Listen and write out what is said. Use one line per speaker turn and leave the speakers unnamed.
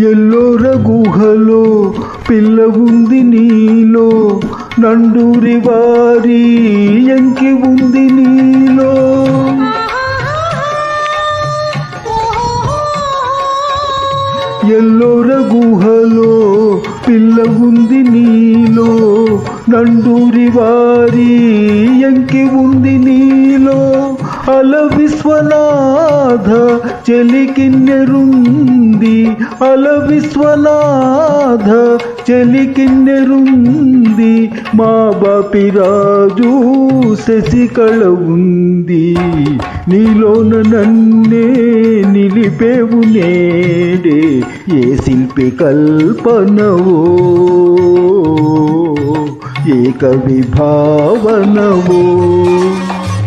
ఎల్లోర గుహలో పిల్ల ఉంది నీలో, నండూరి వారి ఎంకి ఉంది నీలో. ఎల్లోర గుహలో పిల్ల ఉంది నీలో, నండూరి వారి ఎంకి ఉంది నీలో. అల విశ్వనాథ చెలికిన్నెరుంది, అల విశ్వనాథ చెలికిన్నెరుంది. మా బాపిరాజు శశికళ ఉంది, నీలోన నన్నే నిలిపేవు నేడే. ఏ శిల్పి కల్పనవో, ఏ కవి భావనవో.